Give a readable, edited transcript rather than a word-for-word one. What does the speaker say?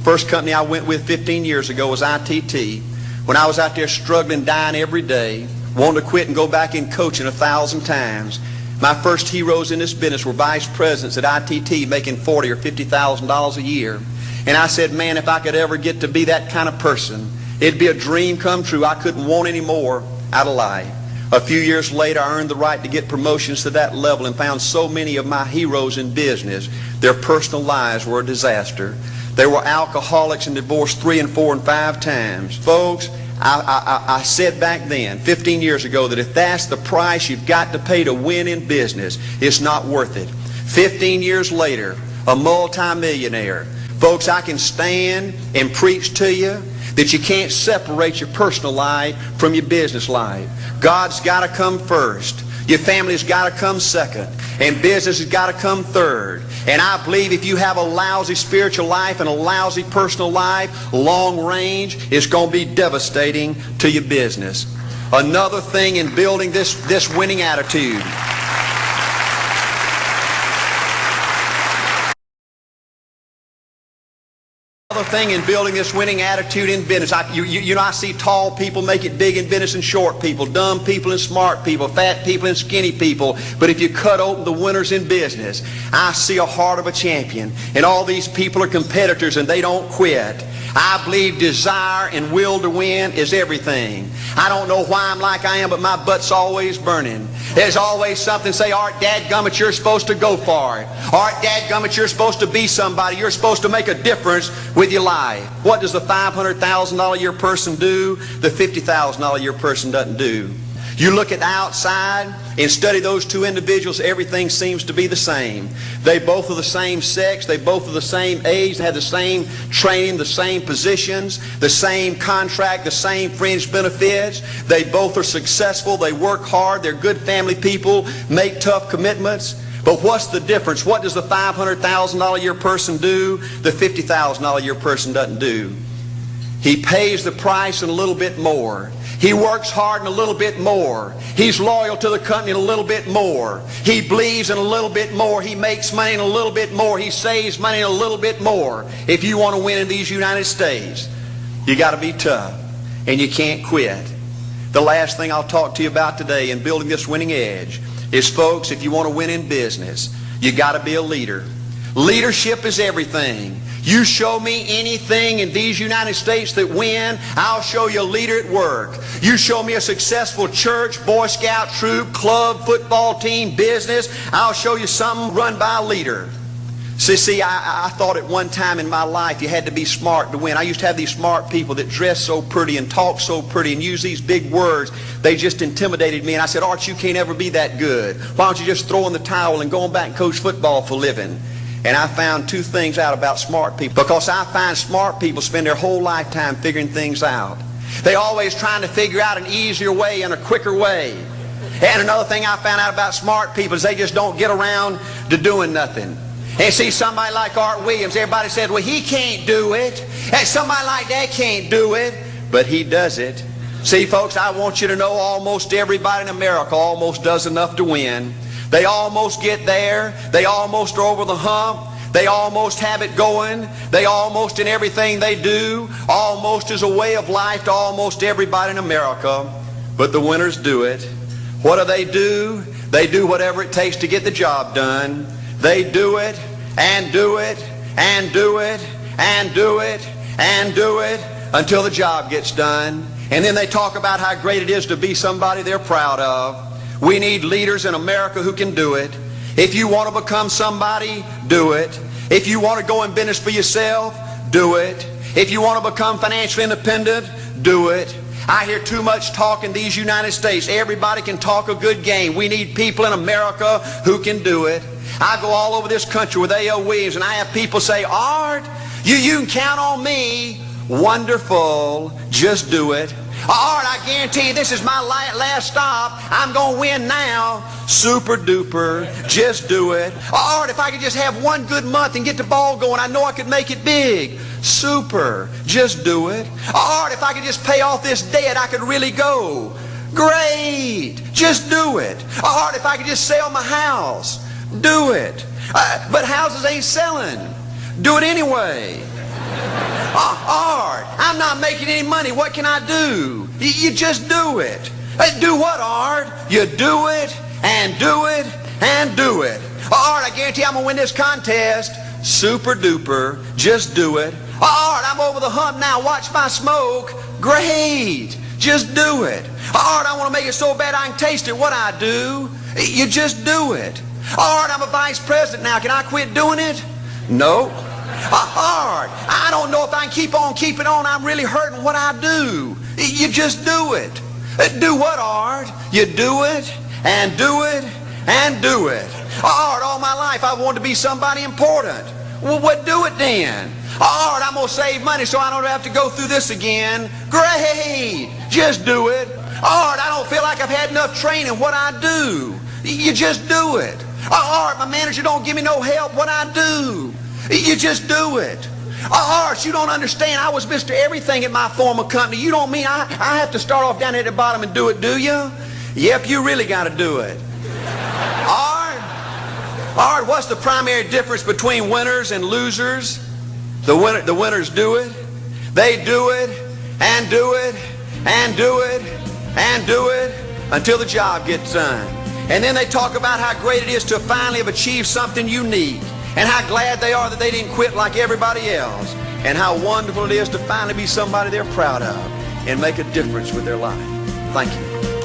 First company I went with 15 years ago was ITT. When I was out there struggling, dying every day, wanting to quit and go back in coaching 1,000 times, my first heroes in this business were vice presidents at ITT making $40,000 or $50,000 a year. And I said, man, if I could ever get to be that kind of person, it'd be a dream come true. I couldn't want any more out of life. A few years later, I earned the right to get promotions to that level and found so many of my heroes in business, their personal lives were a disaster. They were alcoholics and divorced 3 and 4 and 5 times. Folks, I said back then, 15 years ago, that if that's the price you've got to pay to win in business, it's not worth it. 15 years later, a multimillionaire. Folks, I can stand and preach to you that you can't separate your personal life from your business life. God's got to come first. Your family's got to come second. And business has got to come third. And I believe if you have a lousy spiritual life and a lousy personal life, long range, it's going to be devastating to your business. Another thing in building this winning attitude. Another thing in building this winning attitude in business, I see tall people make it big in business and short people, dumb people and smart people, fat people and skinny people. But if you cut open the winners in business, I see a heart of a champion. And all these people are competitors and they don't quit. I believe desire and will to win is everything. I don't know why I'm like I am, but my butt's always burning. There's always something say, Art, dadgummit, you're supposed to go for it. Art, dadgummit, you're supposed to be somebody. You're supposed to make a difference with your life. What does the $500,000 a year person do? The $50,000 a year person doesn't do. You look at the outside and study those two individuals, everything seems to be the same. They both are the same sex, they both are the same age, they have the same training, the same positions, the same contract, the same fringe benefits. They both are successful, they work hard, they're good family people, make tough commitments. But what's the difference? What does the $500,000 a year person do? The $50,000 a year person doesn't do. He pays the price and a little bit more. He works hard and a little bit more. He's loyal to the company and a little bit more. He believes in a little bit more. He makes money and a little bit more. He saves money and a little bit more. If you want to win in these United States, you got to be tough and you can't quit. The last thing I'll talk to you about today in building this winning edge is, folks, if you want to win in business, you got to be a leader. Leadership is everything. You show me anything in these United States that win, I'll show you a leader at work. You show me a successful church, Boy Scout troop, club, football team, business, I'll show you something run by a leader. See, I thought at one time in my life you had to be smart to win. I used to have these smart people that dress so pretty and talk so pretty and use these big words. They just intimidated me. And I said, Art, you can't ever be that good. Why don't you just throw in the towel and go on back and coach football for a living? And I found two things out about smart people. Because I find smart people spend their whole lifetime figuring things out. They always trying to figure out an easier way and a quicker way. And another thing I found out about smart people is they just don't get around to doing nothing. And see, somebody like Art Williams, everybody said, well, he can't do it. And somebody like that can't do it. But he does it. See, folks, I want you to know almost everybody in America almost does enough to win. They almost get there. They almost are over the hump. They almost have it going. They almost in everything they do. Almost is a way of life to almost everybody in America. But the winners do it. What do? They do whatever it takes to get the job done. They do it and do it and do it and do it and do it until the job gets done. And then they talk about how great it is to be somebody they're proud of. We need leaders in America who can do it. If you want to become somebody, do it. If you want to go in business for yourself, do it. If you want to become financially independent, do it. I hear too much talk in these United States. Everybody can talk a good game. We need people in America who can do it. I go all over this country with A.L. Williams and I have people say, Art, you can count on me. Wonderful. Just do it. Art, I guarantee you this is my last stop. I'm going to win now. Super duper. Just do it. Art, if I could just have one good month and get the ball going, I know I could make it big. Super. Just do it. Art, if I could just pay off this debt, I could really go. Great. Just do it. Art, if I could just sell my house. Do it. But houses ain't selling. Do it anyway. Art, I'm not making any money. What can I do? You just do it. Do what, Art? You do it and do it and do it. Art, I guarantee I'm going to win this contest. Super duper. Just do it. Art, I'm over the hump now. Watch my smoke. Great. Just do it. Art, I want to make it so bad I can taste it. What I do? You just do it. Art, I'm a vice president now. Can I quit doing it? No. Art, I don't know if I can keep on keeping on. I'm really hurting. What I do? You just do it. Do what, Art? You do it and do it and do it. Art, all my life I wanted to be somebody important. Well, what do it then? Art, I'm going to save money so I don't have to go through this again. Great. Just do it. Art, I don't feel like I've had enough training. What I do? You just do it. Art, my manager don't give me no help. What I do? You just do it. Art, you don't understand. I was Mr. Everything at my former company. You don't mean I have to start off down here at the bottom and do it, do you? Yep, you really got to do it. Art, what's the primary difference between winners and losers? The winners do it. They do it and do it and do it and do it until the job gets done. And then they talk about how great it is to finally have achieved something unique, and how glad they are that they didn't quit like everybody else, and how wonderful it is to finally be somebody they're proud of and make a difference with their life. Thank you.